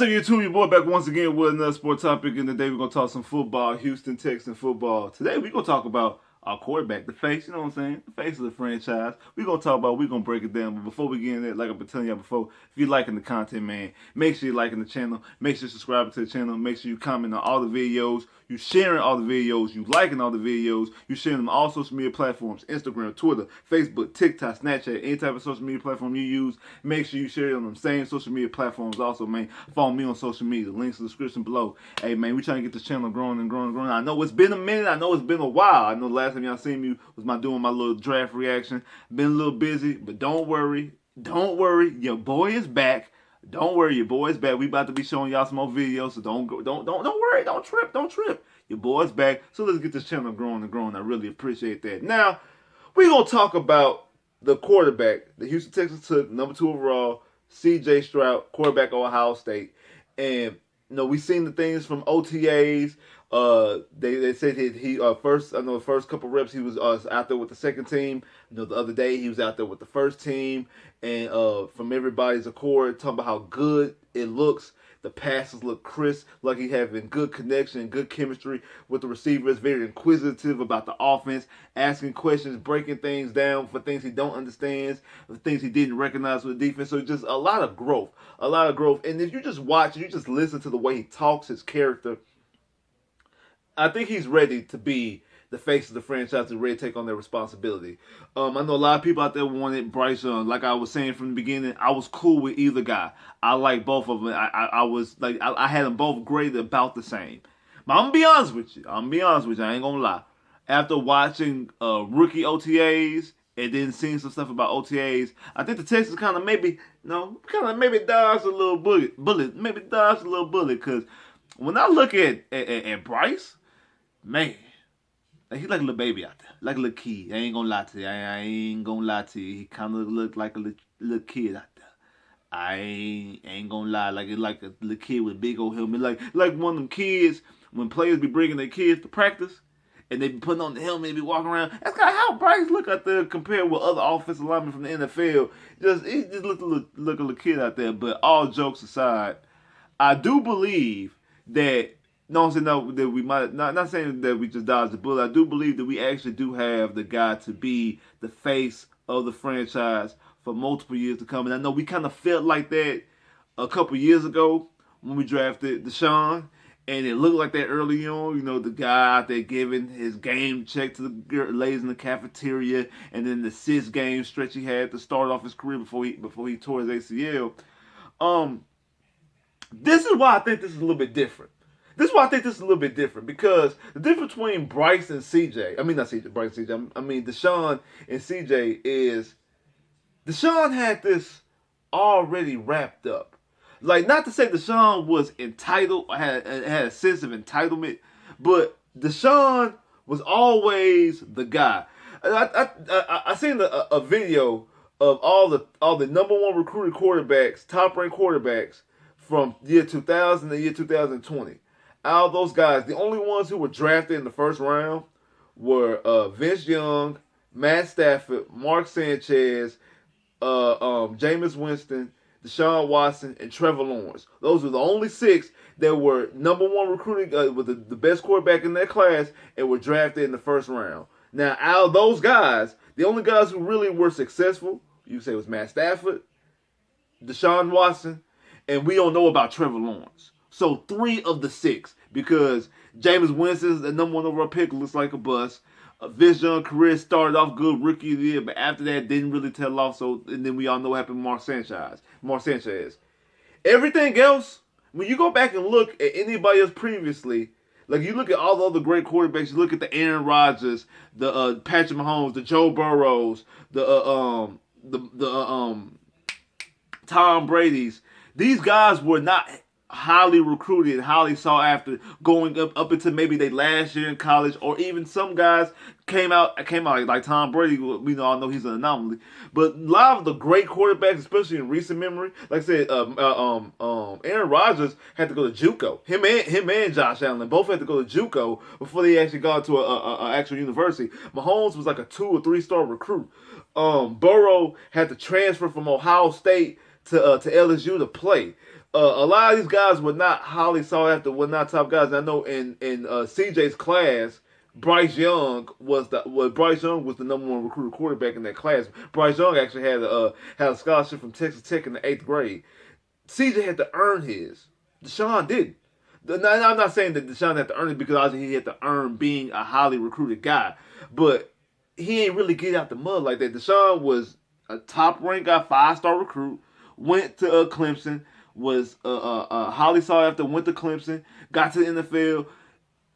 What's up, YouTube? Your boy back once again with another sport topic, and today we're going to talk some football, Houston Texans football. Today we're going to talk about our quarterback, the face, you know what I'm saying? The face of the franchise. We're going to break it down, but before we get in there, like I've been telling y'all before, if you're liking the content, man, make sure you're liking the channel, make sure you're subscribing to the channel, make sure you comment on all the videos, you sharing all the videos, you liking all the videos, you sharing them on all social media platforms, Instagram, Twitter, Facebook, TikTok, Snapchat, any type of social media platform you use, make sure you share it on them same social media platforms also, man. Follow me on social media, links in the description below. Hey, man, we trying to get this channel growing and growing and growing. I know it's been a minute, I know it's been a while. I know the last time y'all seen me was doing my little draft reaction. Been a little busy, but don't worry, your boy is back. Don't worry, your boy's back. We about to be showing y'all some more videos, so don't worry, don't trip. Your boy's back. So let's get this channel growing and growing. I really appreciate that. Now, we're gonna talk about the quarterback. The Houston Texans took number 2 overall, CJ Stroud, quarterback of Ohio State. And we seen the things from OTAs. They said he first, I know the first couple reps he was out there with the second team. The other day he was out there with the first team, and from everybody's accord, talking about how good it looks. The passes look crisp, like he having good connection, good chemistry with the receivers. Very inquisitive about the offense, asking questions, breaking things down for things he don't understand, the things he didn't recognize with the defense. So just a lot of growth. And if you just watch, you just listen to the way he talks, his character, I think he's ready to be the face of the franchise and ready to take on their responsibility. I know a lot of people out there wanted Bryce Young. Like I was saying from the beginning, I was cool with either guy. I like both of them. I had them both graded about the same. But I'm gonna be honest with you. I ain't gonna lie. After watching rookie OTAs and then seeing some stuff about OTAs, I think the Texans kind of maybe dodged a little bullet. Because when I look at Bryce, man, he's like a little baby out there, like a little kid. I ain't gonna lie to you. He kind of looked like a little kid out there. I ain't gonna lie, like a little kid with a big old helmet, like one of them kids when players be bringing their kids to practice and they be putting on the helmet and be walking around. That's kind of how Bryce look out there compared with other offensive linemen from the NFL. He just look a little kid out there. But all jokes aside, I do believe that. No, I'm saying that we might not saying that we just dodged the bullet. I do believe that we actually do have the guy to be the face of the franchise for multiple years to come. And I know we kind of felt like that a couple years ago when we drafted Deshaun, and it looked like that early on. The guy out there giving his game check to the ladies in the cafeteria, and then the 6-game stretch he had to start off his career before he tore his ACL. This is why I think this is a little bit different. Because the difference between Bryce and CJ, Deshaun and CJ is Deshaun had this already wrapped up. Like, not to say Deshaun was entitled, had a sense of entitlement, but Deshaun was always the guy. I seen a video of all the number 1 recruited quarterbacks, top ranked quarterbacks from year 2000 to year 2020. Out of those guys, the only ones who were drafted in the first round were Vince Young, Matt Stafford, Mark Sanchez, Jameis Winston, Deshaun Watson, and Trevor Lawrence. Those were the only 6 that were number 1 recruiting, with the best quarterback in their class, and were drafted in the first round. Now, out of those guys, the only guys who really were successful, you could say, was Matt Stafford, Deshaun Watson, and we don't know about Trevor Lawrence. So 3 of the 6, because Jameis Winston, the number 1 overall pick, looks like a bust. Vince Young career started off good, rookie of the year, but after that didn't really tell off. And then we all know what happened with Mark Sanchez. Everything else, when you go back and look at anybody else previously, like you look at all the other great quarterbacks, you look at the Aaron Rodgers, the Patrick Mahomes, the Joe Burrows, the Tom Brady's. These guys were not highly recruited and highly sought after going up into maybe their last year in college, or even some guys came out like Tom Brady. We all know he's an anomaly, but a lot of the great quarterbacks, especially in recent memory, like I said, Aaron Rodgers had to go to JUCO. Him and Josh Allen both had to go to JUCO before they actually got to a actual university. Mahomes was like a 2 or 3 star recruit. Burrow had to transfer from Ohio State to LSU to play. A lot of these guys were not highly sought after, were not top guys. I know in CJ's class, Bryce Young was the number one recruited quarterback in that class. Bryce Young actually had a scholarship from Texas Tech in the 8th grade. CJ had to earn his. Deshaun didn't. I'm not saying that Deshaun had to earn it because obviously he had to earn being a highly recruited guy, but he ain't really get out the mud like that. Deshaun was a top-ranked guy, 5-star recruit, went to Clemson, was highly sought after, went to Clemson, got to the NFL,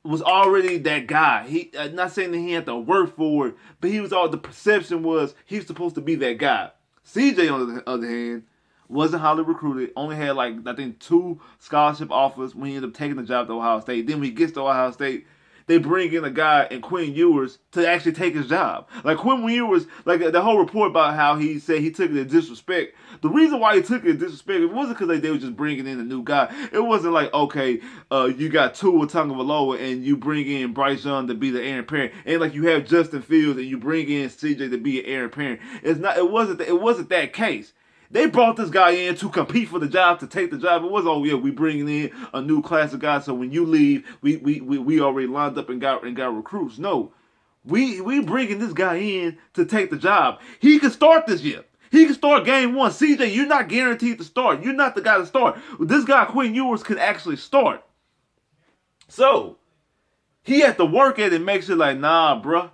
was already that guy. He not saying that he had to work for it, but the perception was he was supposed to be that guy. CJ, on the other hand, wasn't highly recruited, only had I think 2 scholarship offers when he ended up taking the job to Ohio State. Then when he gets to Ohio State, they bring in a guy in Quinn Ewers to actually take his job. Quinn Ewers, the whole report about how he said he took it in disrespect. The reason why he took it in disrespect, it wasn't because they were just bringing in a new guy. It wasn't okay, you got Tua Tagovailoa and you bring in Bryce Young to be the heir apparent, and you have Justin Fields and you bring in CJ to be an heir apparent. It wasn't that case. They brought this guy in to compete for the job, to take the job. It wasn't, we bringing in a new class of guys, so when you leave, we already lined up and got recruits. No, we bringing this guy in to take the job. He can start this year. He can start game 1. CJ, you're not guaranteed to start. You're not the guy to start. This guy, Quinn Ewers, can actually start. So, he had to work at it and make sure nah, bruh,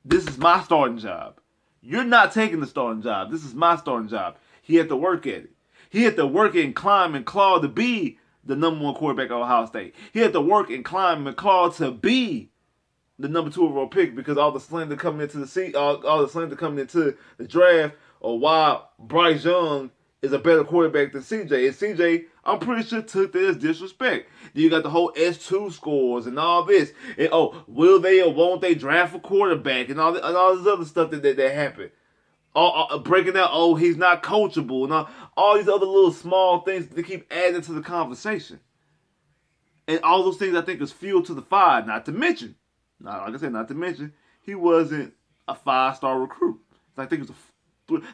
this is my starting job. You're not taking the starting job. This is my starting job. He had to work at it. He had to work and climb and claw to be the number 1 quarterback at Ohio State. He had to work and climb and claw to be the number 2 overall pick because all the slander coming into the draft, or why Bryce Young is a better quarterback than CJ. And CJ, I'm pretty sure, took that as disrespect. Then you got the whole S2 scores and all this. And will they or won't they draft a quarterback and all this other stuff that happened. Breaking out, he's not coachable, and all these other little small things that keep adding to the conversation. And all those things I think is fuel to the fire. Not to mention, he wasn't a 5-star recruit. I think it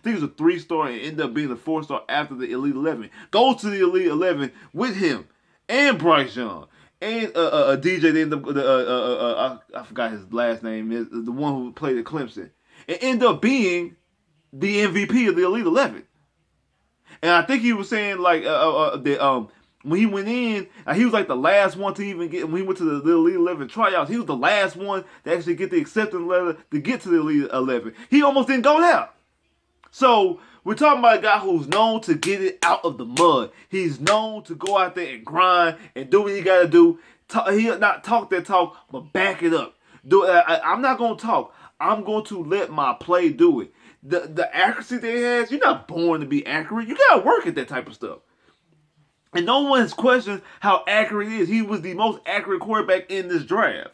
was a 3-star and ended up being a 4-star after the Elite 11. Goes to the Elite 11 with him and Bryce Young and DJ. They ended up I forgot his last name, is the one who played at Clemson, and ended up being the MVP of the Elite 11. And I think he was saying that when he went in, he was the last one to even get, when he went to the Elite 11 tryouts, he was the last one to actually get the acceptance letter to get to the Elite 11. He almost didn't go there. So we're talking about a guy who's known to get it out of the mud. He's known to go out there and grind and do what he got to do. He'll not talk that talk, but back it up. I'm not going to talk. I'm going to let my play do it. The accuracy that he has, you're not born to be accurate. You got to work at that type of stuff. And no one has questioned how accurate he is. He was the most accurate quarterback in this draft.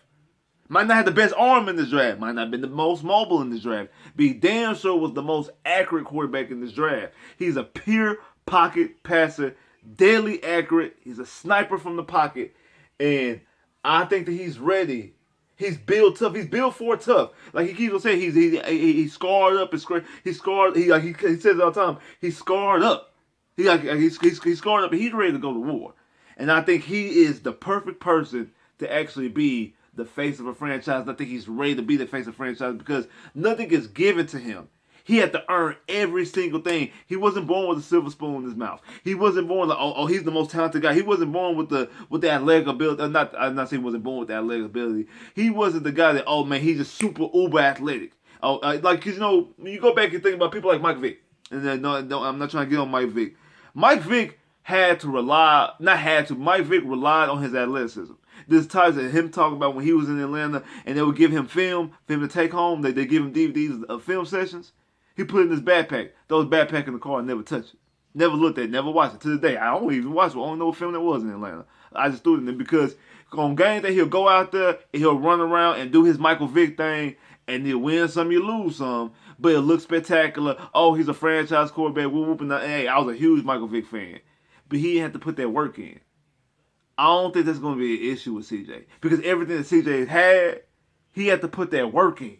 Might not have the best arm in this draft. Might not have been the most mobile in this draft. But he damn sure was the most accurate quarterback in this draft. He's a pure pocket passer, deadly accurate. He's a sniper from the pocket. And I think that he's ready. He's built tough. He's built for tough. He keeps on saying, he's scarred up. He's scarred. He says it all the time. He's scarred up. He's scarred up, and he's ready to go to war. And I think he is the perfect person to actually be the face of a franchise. I think he's ready to be the face of a franchise because nothing is given to him. He had to earn every single thing. He wasn't born with a silver spoon in his mouth. He wasn't born he's the most talented guy. He wasn't born with the athletic ability. I'm not saying he wasn't born with the athletic ability. He wasn't the guy that, he's just super uber athletic. Because when you go back and think about people like Mike Vick, and then I'm not trying to get on Mike Vick. Mike Vick Mike Vick relied on his athleticism. There's times that him talking about when he was in Atlanta and they would give him film for him to take home. They give him DVDs of film sessions. He put it in his backpack. Throw his backpack in the car and never touch it. Never looked at it, never watched it. To this day, I don't even watch it. I don't know what film that was in Atlanta. I just threw it in there because on game day, he'll go out there and he'll run around and do his Michael Vick thing, and he'll win some, you lose some, but it'll look spectacular. Oh, he's a franchise quarterback. We're whooping the, hey, I was a huge Michael Vick fan. But he had to put that work in. I don't think that's going to be an issue with CJ. Because everything that CJ had, he had to put that work in.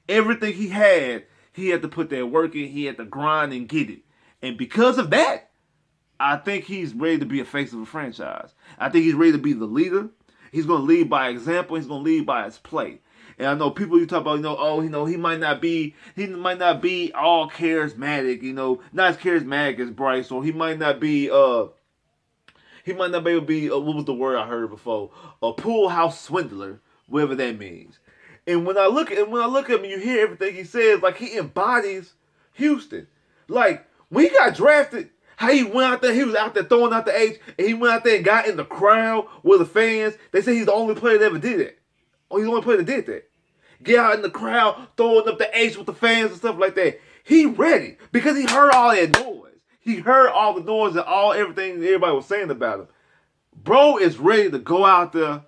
Everything he had to put that work in. He had to grind and get it. And because of that, I think he's ready to be a face of a franchise. I think he's ready to be the leader. He's going to lead by example. He's going to lead by his play. And I know people you talk about, he might not be all charismatic, not as charismatic as Bryce, or he might not be able to be what was the word I heard before? A pool house swindler, whatever that means. And when I look at him and you hear everything he says, like he embodies Houston. Like when he got drafted, how he went out there, he was out there throwing out the H, and he went out there and got in the crowd with the fans. They say he's the only player that ever did it. Oh, he's the only player that did that. Get out in the crowd, throwing up the H with the fans and stuff like that. He ready because he heard all that noise. He heard all the noise and everything everybody was saying about him. Bro is ready to go out there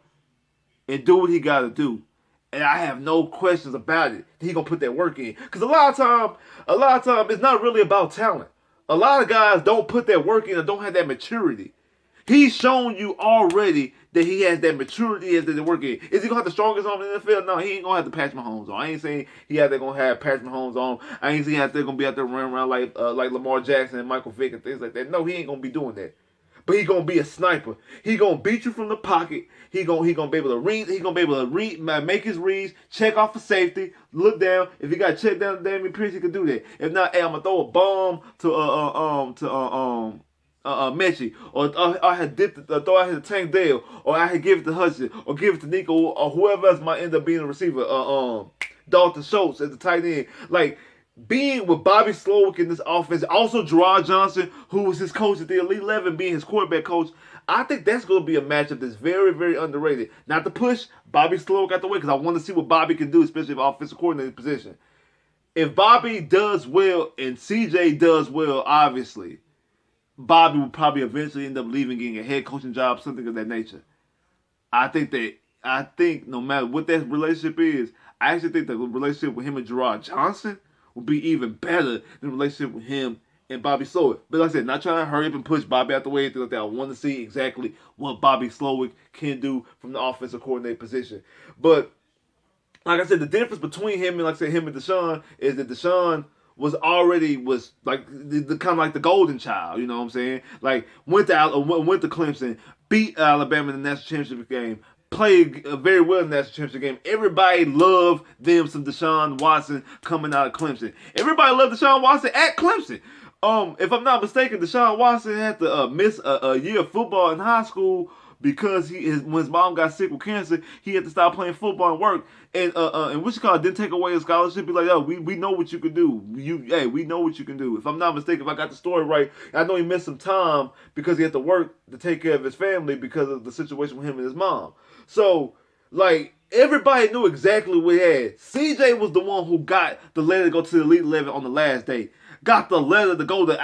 and do what he got to do. And I have no questions about it. He gonna put that work in. Because a lot of time, it's not really about talent. A lot of guys don't put that work in or don't have that maturity. He's shown you already that he has that maturity as the work in. Is he gonna have the strongest arm in the NFL? No, he ain't gonna have the Patrick Mahomes on. I ain't saying they're gonna have Patrick Mahomes on. I ain't saying they're gonna be out there running around like Lamar Jackson and Michael Vick and things like that. No, he ain't gonna be doing that. But he gonna be a sniper. He gonna beat you from the pocket. He gonna be able to read. He gonna be able to read, make his reads, check off for safety, look down. If he got to check down the Damian Pierce, he can do that. If not, hey, I'm gonna throw a bomb to Mechie, or I had throw out his Tank Dale, or I had give it to Hudson, or give it to Nico, or whoever else might end up being a receiver. Dalton Schultz as the tight end, like. Being with Bobby Slowick in this offense, also Gerard Johnson, who was his coach at the Elite 11, being his quarterback coach, I think that's going to be a matchup that's very, very underrated. Not to push Bobby Slowick out the way, because I want to see what Bobby can do, especially if offensive coordinator position. If Bobby does well and CJ does well, obviously, Bobby will probably eventually end up leaving, getting a head coaching job, something of that nature. I think no matter what that relationship is, I actually think the relationship with him and Gerard Johnson will be even better than the relationship with him and Bobby Slowick. But like I said, not trying to hurry up and push Bobby out the way, anything like that. I want to see exactly what Bobby Slowick can do from the offensive coordinator position. But like I said, the difference between him and him and Deshaun is that Deshaun was like the kind of like the golden child, you know what I'm saying? Like went to Clemson, beat Alabama in the national championship game, played very well in the national championship game. Everybody loved them some Deshaun Watson coming out of Clemson. Everybody loved Deshaun Watson at Clemson. If I'm not mistaken, Deshaun Watson had to miss a year of football in high school because when his mom got sick with cancer, he had to stop playing football and work. And didn't take away his scholarship. Be like, yo, we know what you can do. We know what you can do. If I'm not mistaken, if I got the story right, I know he missed some time because he had to work to take care of his family because of the situation with him and his mom. So, like, everybody knew exactly what he had. CJ was the one who got the letter to go to the Elite 11 on the last day. Got the letter to go to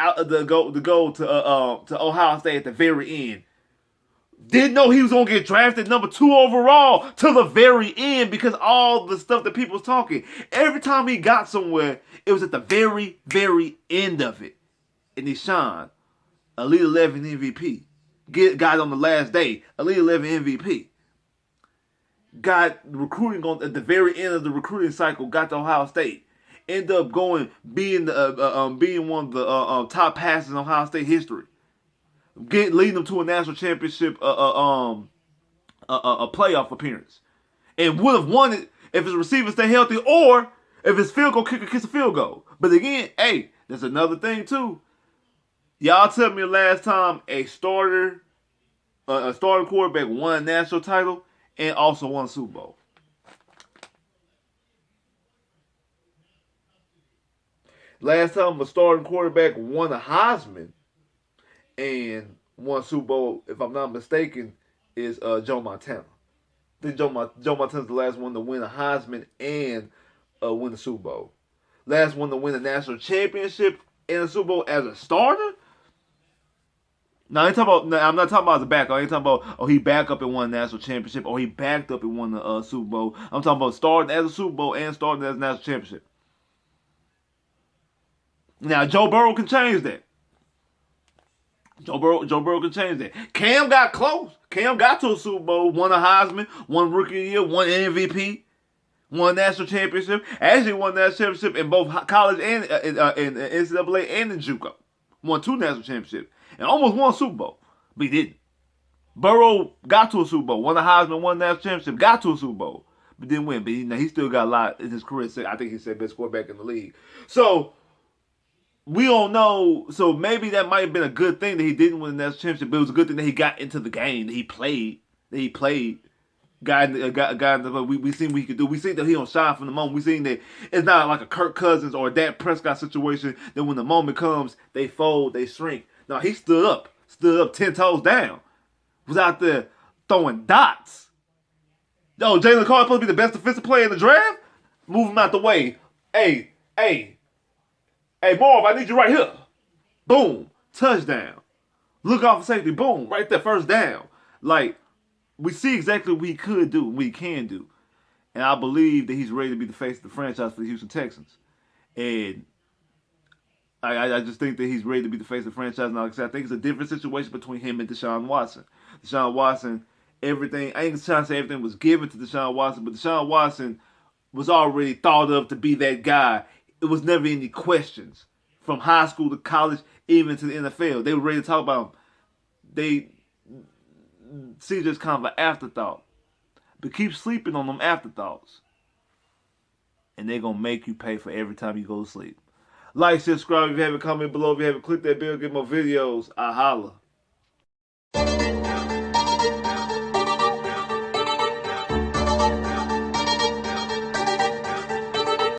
Ohio State at the very end. Didn't know he was going to get drafted number 2 overall to the very end because all the stuff that people was talking. Every time he got somewhere, it was at the very, very end of it. And he shined. Elite 11 MVP. Got on the last day. Elite 11 MVP. Got recruiting on at the very end of the recruiting cycle. Got to Ohio State. Ended up being one of the top passes in Ohio State history. Leading them to a national championship, a playoff appearance, and would have won it if his receivers stay healthy, or if his field goal kicker kicks a field goal. But again, hey, there's another thing too. Y'all tell me the last time a starting quarterback won a national title and also won a Super Bowl. Last time a starting quarterback won a Heisman and won Super Bowl, if I'm not mistaken, is Joe Montana. I think Joe Montana's the last one to win a Heisman and win the Super Bowl. Last one to win a national championship and a Super Bowl as a starter? Now, I'm not talking about as a backup. I ain't talking about, he backed up and won a national championship, or he backed up and won the Super Bowl. I'm talking about starting as a Super Bowl and starting as a national championship. Now, Joe Burrow can change that. Joe Burrow can change that. Cam got close. Cam got to a Super Bowl, won a Heisman, won Rookie of the Year, won MVP, won national championship. Actually won national championship in both college and in NCAA and in JUCO. Won 2 national championships. and almost won a Super Bowl, but he didn't. Burrow got to a Super Bowl, won the Heisman, won the national championship, got to a Super Bowl, but didn't win. But he still got a lot in his career. I think he's the best quarterback in the league. So we don't know. So maybe that might have been a good thing that he didn't win the national championship, but it was a good thing that he got into the game, that he played. We seen what he could do. We seen that he don't shine from the moment. We seen that it's not like a Kirk Cousins or a Dak Prescott situation that when the moment comes, they fold, they shrink. No, he stood up 10 toes down. Was out there throwing dots. Yo, Jalen Carter supposed to be the best defensive player in the draft? Move him out the way. Hey, Marv, I need you right here. Boom, touchdown. Look off for safety. Boom, right there, first down. Like, we see exactly what he could do, what he can do. And I believe that he's ready to be the face of the franchise for the Houston Texans. And I just think that he's ready to be the face of the franchise. And like I said, I think it's a different situation between him and Deshaun Watson. Deshaun Watson, everything, I ain't trying to say everything was given to Deshaun Watson, but Deshaun Watson was already thought of to be that guy. It was never any questions. From high school to college, even to the NFL. They were ready to talk about him. CJ's kind of an afterthought. But keep sleeping on them afterthoughts. And they're going to make you pay for every time you go to sleep. Like, subscribe if you haven't, comment below if you haven't, click that bell, get more videos. I holla.